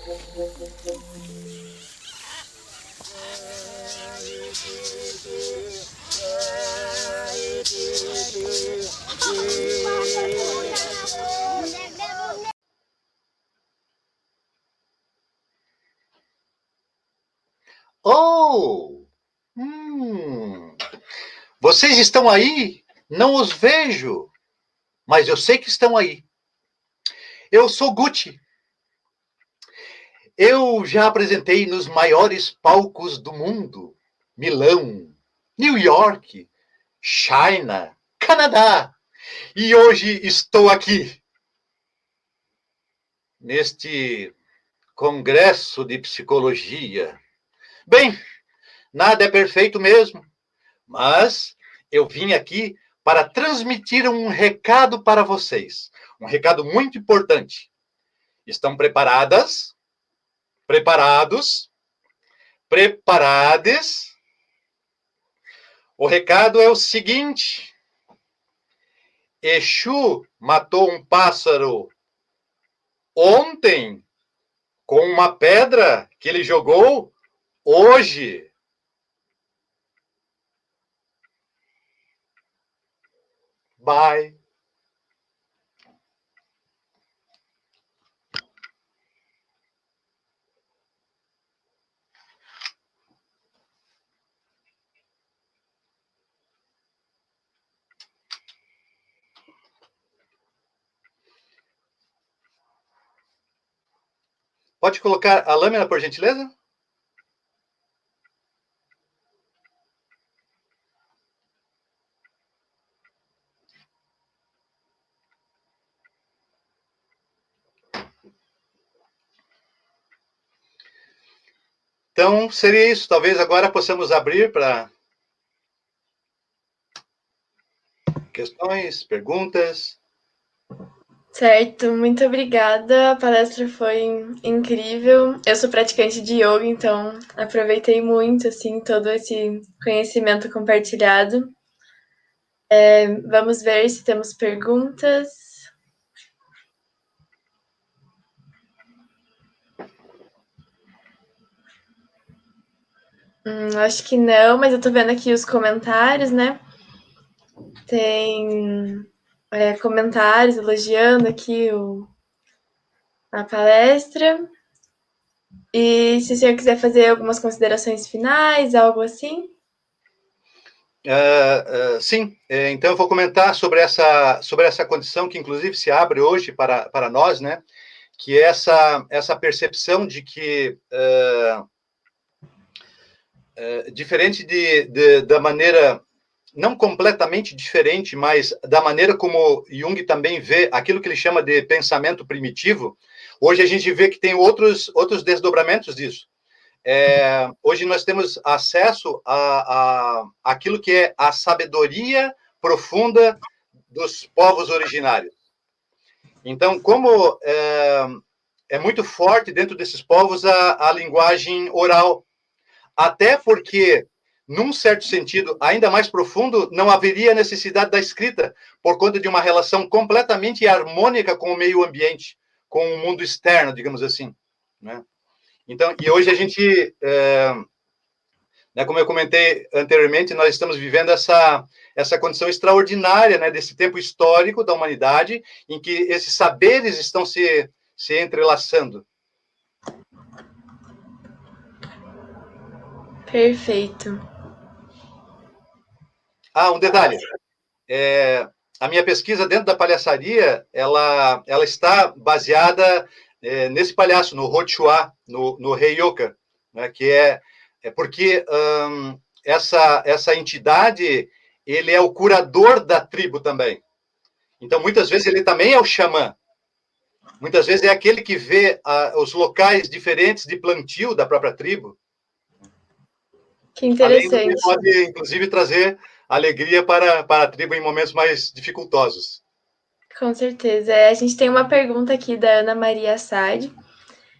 Oh! Vocês estão aí? Não os vejo, mas eu sei que estão aí. Eu sou Gucci. Eu já apresentei nos maiores palcos do mundo: Milão, New York, China, Canadá. E hoje estou aqui, neste congresso de psicologia. Bem, nada é perfeito mesmo, mas eu vim aqui para transmitir um recado para vocês. Um recado muito importante. Estão preparadas? Preparados? Preparades? O recado é o seguinte: Exu matou um pássaro ontem com uma pedra que ele jogou hoje. Bye. Pode colocar a lâmina, por gentileza? Então, seria isso. Talvez agora possamos abrir para questões, perguntas. Certo, muito obrigada. A palestra foi incrível. Eu sou praticante de yoga, então aproveitei muito assim todo esse conhecimento compartilhado. Vamos ver se temos perguntas. Acho que não, mas eu tô vendo aqui os comentários, né? Tem comentários elogiando aqui a palestra. E se o senhor quiser fazer algumas considerações finais, algo assim? Sim, então eu vou comentar sobre essa condição que, inclusive, se abre hoje para nós, né? Que é essa percepção de que, diferente da maneira, não completamente diferente, mas da maneira como Jung também vê aquilo que ele chama de pensamento primitivo, hoje a gente vê que tem outros desdobramentos disso. Hoje nós temos acesso a aquilo que é a sabedoria profunda dos povos originários. Então, como é muito forte dentro desses povos a linguagem oral, até porque, num certo sentido ainda mais profundo, não haveria necessidade da escrita, por conta de uma relação completamente harmônica com o meio ambiente, com o mundo externo, digamos assim, né? Então, e hoje a gente, né, como eu comentei anteriormente, nós estamos vivendo essa condição extraordinária, né, desse tempo histórico da humanidade, em que esses saberes estão se entrelaçando. Perfeito. Um detalhe. A minha pesquisa dentro da palhaçaria, ela está baseada nesse palhaço, no Hochua, no Heioka, né, que é porque essa entidade, ele é o curador da tribo também. Então, muitas vezes, ele também é o xamã. Muitas vezes é aquele que vê os locais diferentes de plantio da própria tribo. Que interessante. Além do que pode, inclusive, trazer alegria para a tribo em momentos mais dificultosos. Com certeza. A gente tem uma pergunta aqui da Ana Maria Assad.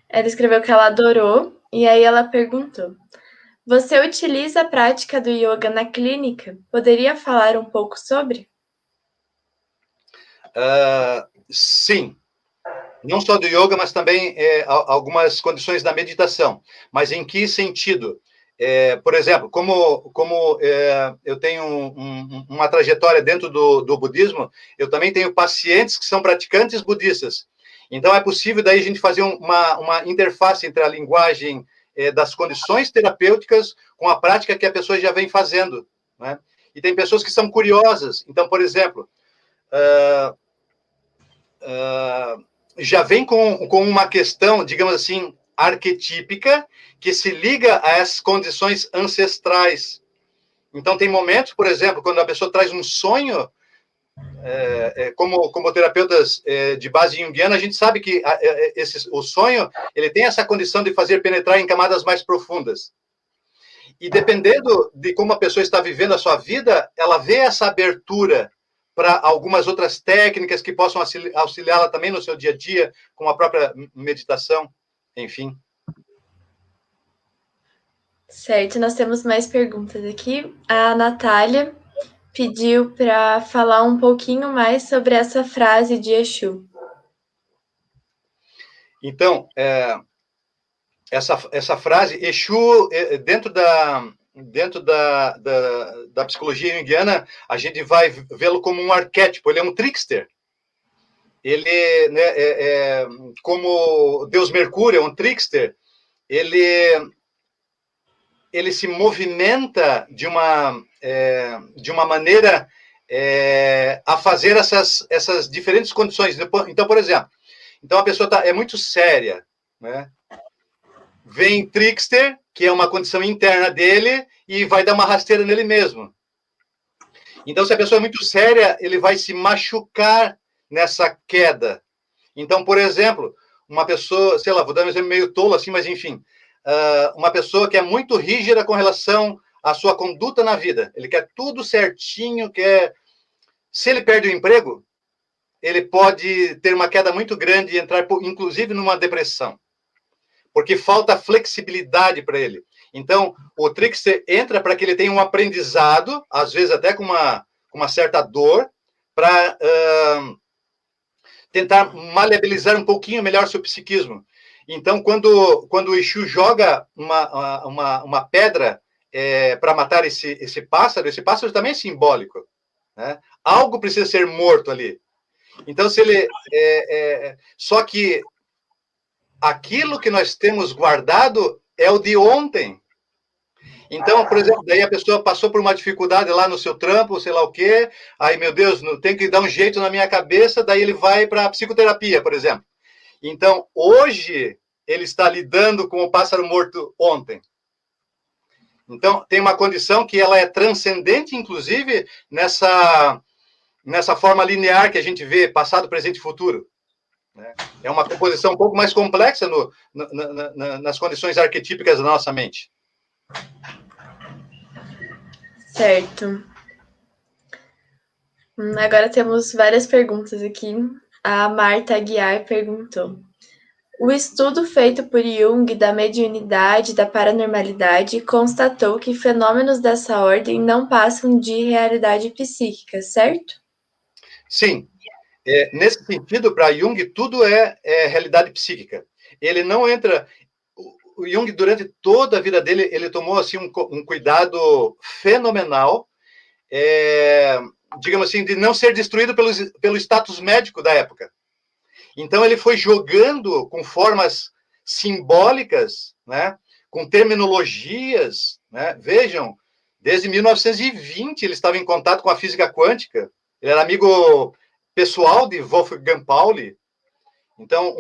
Ela escreveu que ela adorou, e aí ela perguntou: você utiliza a prática do yoga na clínica? Poderia falar um pouco sobre? Sim. Não só do yoga, mas também algumas condições da meditação. Mas em que sentido? Por exemplo, como eu tenho uma trajetória dentro do budismo, eu também tenho pacientes que são praticantes budistas. Então, é possível daí a gente fazer uma interface entre a linguagem das condições terapêuticas com a prática que a pessoa já vem fazendo, né? E tem pessoas que são curiosas. Então, por exemplo, já vem com uma questão, digamos assim, arquetípica, que se liga a essas condições ancestrais. Então, tem momentos, por exemplo, quando a pessoa traz um sonho, como terapeutas de base junguiana, a gente sabe que o sonho, ele tem essa condição de fazer penetrar em camadas mais profundas. E dependendo de como a pessoa está vivendo a sua vida, ela vê essa abertura para algumas outras técnicas que possam auxiliá-la também no seu dia a dia, com a própria meditação, enfim. Certo, nós temos mais perguntas aqui. A Natália pediu para falar um pouquinho mais sobre essa frase de Exu. Então, essa frase, Exu, dentro da psicologia junguiana, a gente vai vê-lo como um arquétipo, ele é um trickster. Ele, né, como Deus Mercúrio é um trickster, ele se movimenta de uma maneira a fazer essas diferentes condições. Então, por exemplo, a pessoa é muito séria, né? Vem trickster, que é uma condição interna dele, e vai dar uma rasteira nele mesmo. Então, se a pessoa é muito séria, ele vai se machucar nessa queda. Então, por exemplo, uma pessoa, sei lá, vou dar um exemplo meio tolo assim, mas enfim, uma pessoa que é muito rígida com relação à sua conduta na vida. Ele quer tudo certinho, se ele perde o emprego, ele pode ter uma queda muito grande e entrar, inclusive, numa depressão. Porque falta flexibilidade para ele. Então, o trickster entra para que ele tenha um aprendizado, às vezes até com uma certa dor, para tentar maleabilizar um pouquinho melhor seu psiquismo. Então, quando o Exu joga uma pedra para matar esse pássaro também é simbólico, né? Algo precisa ser morto ali. Então, se ele... só que aquilo que nós temos guardado é o de ontem. Então, por exemplo, daí a pessoa passou por uma dificuldade lá no seu trampo, sei lá o quê, aí, meu Deus, tem que dar um jeito na minha cabeça, daí ele vai para a psicoterapia, por exemplo. Então, hoje, ele está lidando com o pássaro morto ontem. Então, tem uma condição que ela é transcendente, inclusive, nessa forma linear que a gente vê, passado, presente e futuro. Né? É uma composição um pouco mais complexa nas condições arquetípicas da nossa mente. Certo. Agora temos várias perguntas aqui. A Marta Aguiar perguntou: o estudo feito por Jung da mediunidade e da paranormalidade constatou que fenômenos dessa ordem não passam de realidade psíquica, certo? Sim. Nesse sentido, para Jung, tudo é realidade psíquica. Ele não entra... O Jung, durante toda a vida dele, ele tomou assim, um cuidado fenomenal, digamos assim, de não ser destruído pelo status médico da época. Então, ele foi jogando com formas simbólicas, né, com terminologias. Né? Vejam, desde 1920 ele estava em contato com a física quântica. Ele era amigo pessoal de Wolfgang Pauli. Então,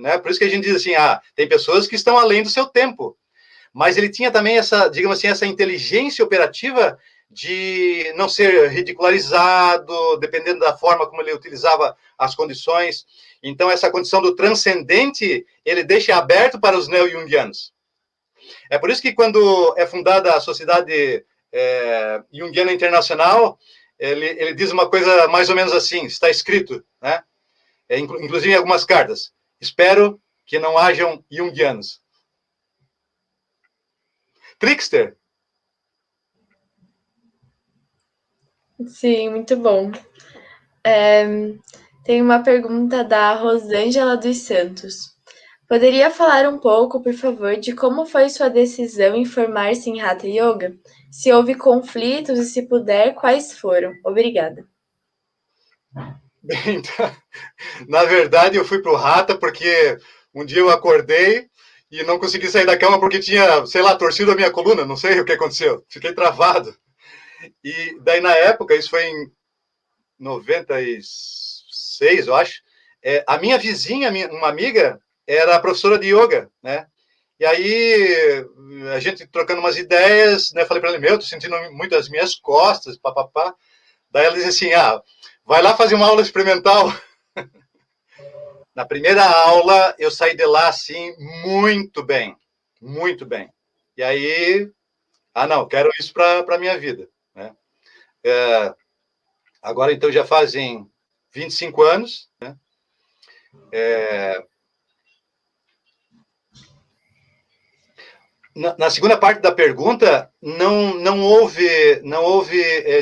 né, por isso que a gente diz assim, tem pessoas que estão além do seu tempo. Mas ele tinha também essa, digamos assim, essa inteligência operativa de não ser ridicularizado, dependendo da forma como ele utilizava as condições. Então, essa condição do transcendente, ele deixa aberto para os neo-jungianos. É por isso que quando é fundada a Sociedade Jungiana Internacional, ele diz uma coisa mais ou menos assim, está escrito, né? Inclusive em algumas cartas. Espero que não hajam jungianos. Trickster. Sim, muito bom. Tem uma pergunta da Rosângela dos Santos. Poderia falar um pouco, por favor, de como foi sua decisão em formar-se em Hatha Yoga? Se houve conflitos e, se puder, quais foram? Obrigada. Bem, então, na verdade, eu fui para o Hatha porque um dia eu acordei e não consegui sair da cama porque tinha, sei lá, torcido a minha coluna, não sei o que aconteceu. Fiquei travado. E daí, na época, isso foi em 96, eu acho, a minha vizinha, uma amiga, era professora de yoga, né? E aí, a gente trocando umas ideias, né? Falei para ela, tô sentindo muito as minhas costas, papapá. Daí ela disse assim, vai lá fazer uma aula experimental. Na primeira aula, eu saí de lá, assim, muito bem. Muito bem. E aí, não, quero isso para a minha vida. Né? Agora, então, já fazem 25 anos. Né? Na segunda parte da pergunta, não houve,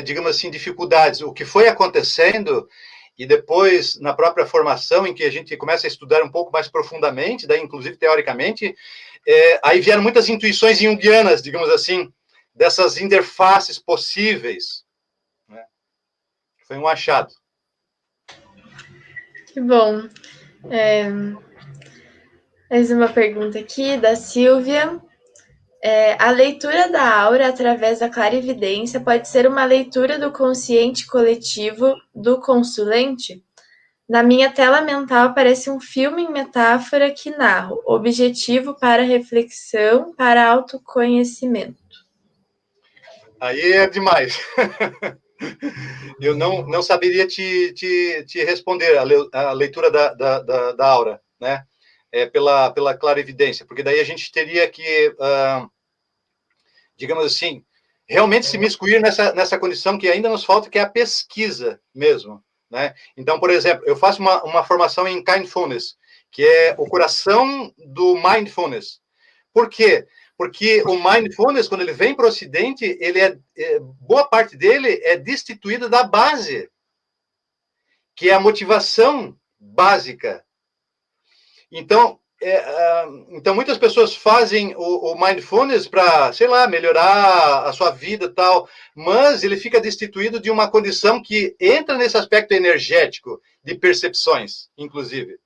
digamos assim, dificuldades. O que foi acontecendo, e depois, na própria formação, em que a gente começa a estudar um pouco mais profundamente, daí, inclusive, teoricamente, aí vieram muitas intuições junguianas, digamos assim, dessas interfaces possíveis. Né? Foi um achado. Que bom. Mais uma pergunta aqui, da Silvia. A leitura da aura através da clarividência pode ser uma leitura do consciente coletivo do consulente? Na minha tela mental aparece um filme em metáfora que narro, objetivo para reflexão, para autoconhecimento. Aí é demais. Eu não saberia te responder a leitura da aura, né? Pela clarividência, porque daí a gente teria que, digamos assim, realmente se miscuir nessa condição que ainda nos falta, que é a pesquisa mesmo. Né? Então, por exemplo, eu faço uma formação em Kindfulness, que é o coração do Mindfulness. Por quê? Porque o Mindfulness, quando ele vem para o Ocidente, boa parte dele é destituída da base, que é a motivação básica. Então, muitas pessoas fazem o mindfulness para, sei lá, melhorar a sua vida e tal, mas ele fica destituído de uma condição que entra nesse aspecto energético de percepções, inclusive.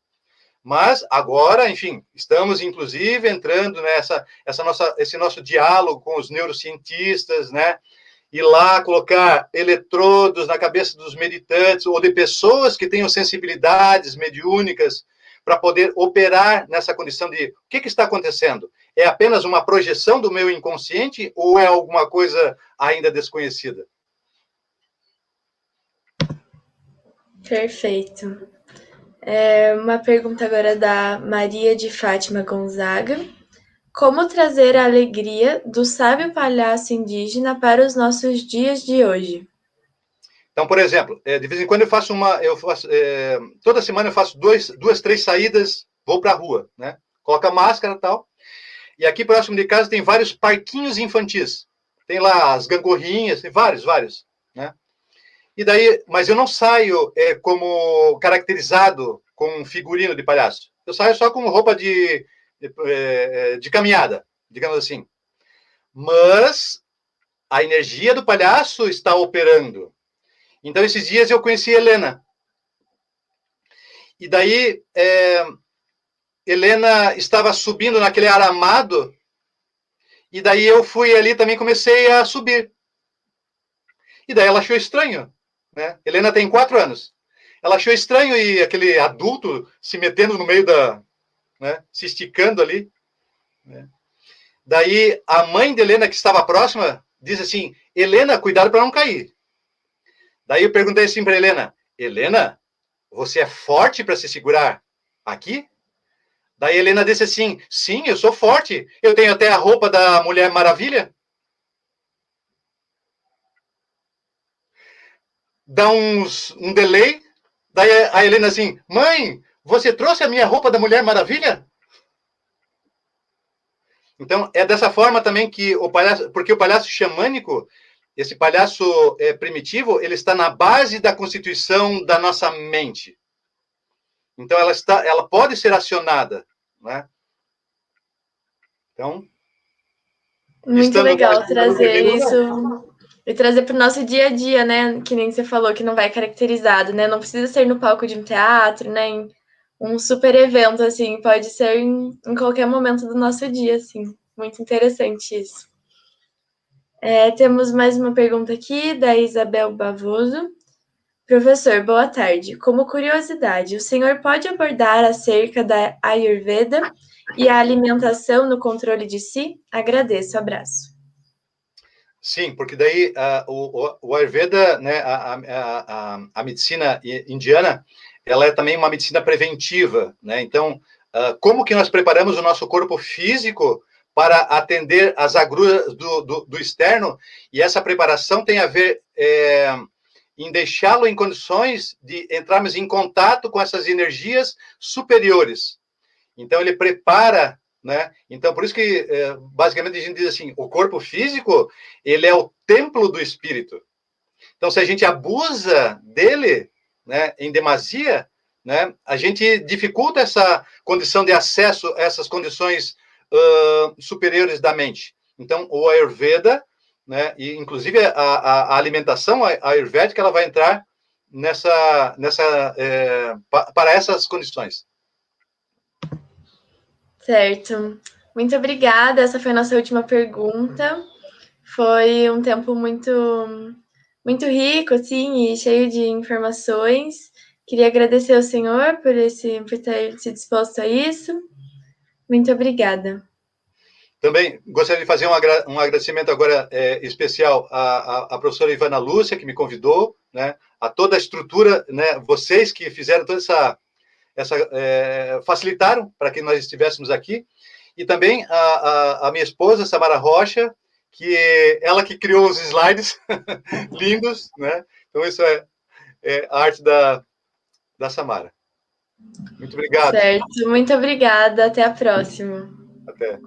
Mas agora, enfim, estamos inclusive entrando nessa esse nosso diálogo com os neurocientistas, né? Ir lá colocar eletrodos na cabeça dos meditantes ou de pessoas que tenham sensibilidades mediúnicas para poder operar nessa condição de o que está acontecendo? É apenas uma projeção do meu inconsciente ou é alguma coisa ainda desconhecida? Perfeito. Uma pergunta agora da Maria de Fátima Gonzaga. Como trazer a alegria do sábio palhaço indígena para os nossos dias de hoje? Então, por exemplo, de vez em quando toda semana eu faço 3 saídas, vou para a rua, né? Coloco a máscara e tal. E aqui próximo de casa tem vários parquinhos infantis. Tem lá as gangorrinhas, tem vários, né? E daí, mas eu não saio como caracterizado com um figurino de palhaço. Eu saio só com roupa de caminhada, digamos assim. Mas a energia do palhaço está operando. Então, esses dias eu conheci a Helena. E daí, Helena estava subindo naquele aramado, e daí eu fui ali também, comecei a subir. E daí ela achou estranho, né? Helena tem 4 anos. Ela achou estranho e aquele adulto se metendo no meio né, se esticando ali. Né? Daí a mãe de Helena, que estava próxima, disse assim, Helena, cuidado para não cair. Daí eu perguntei assim para Helena, Helena, você é forte para se segurar aqui? Daí Helena disse assim, sim, eu sou forte, eu tenho até a roupa da Mulher Maravilha. Dá um delay, daí a Helena assim, mãe, você trouxe a minha roupa da Mulher Maravilha? Então, é dessa forma também que o palhaço, porque o palhaço xamânico, esse palhaço primitivo, ele está na base da constituição da nossa mente. Então, ela pode ser acionada, né? Então, muito legal trazer isso e trazer para o nosso dia a dia, né? Que nem você falou, que não vai caracterizado, né? Não precisa ser no palco de um teatro, né? Em um super evento, assim, pode ser em qualquer momento do nosso dia, assim. Muito interessante isso. Temos mais uma pergunta aqui da Isabel Bavoso. Professor, boa tarde. Como curiosidade, o senhor pode abordar acerca da Ayurveda e a alimentação no controle de si? Agradeço, abraço. Sim, porque daí o Ayurveda, né, a medicina indiana, ela é também uma medicina preventiva, né? Então, como que nós preparamos o nosso corpo físico para atender as agruras do externo? E essa preparação tem a ver em deixá-lo em condições de entrarmos em contato com essas energias superiores. Então, ele prepara, né? Então, por isso que, basicamente, a gente diz assim, o corpo físico, ele é o templo do espírito. Então, se a gente abusa dele, né, em demasia, né, a gente dificulta essa condição de acesso a essas condições superiores da mente. Então, o Ayurveda, né, e inclusive a alimentação ayurvédica, ela vai entrar para essas condições. Certo. Muito obrigada. Essa foi a nossa última pergunta. Foi um tempo muito rico, assim, e cheio de informações. Queria agradecer ao senhor por ter se disposto a isso. Muito obrigada. Também gostaria de fazer um agradecimento agora especial à professora Ivana Lúcia, que me convidou, né, a toda a estrutura, né, vocês que fizeram toda facilitaram para que nós estivéssemos aqui, e também a minha esposa, Samara Rocha, que ela que criou os slides lindos, né? Então, isso é a arte da Samara. Muito obrigado. Certo, muito obrigada. Até a próxima. Até.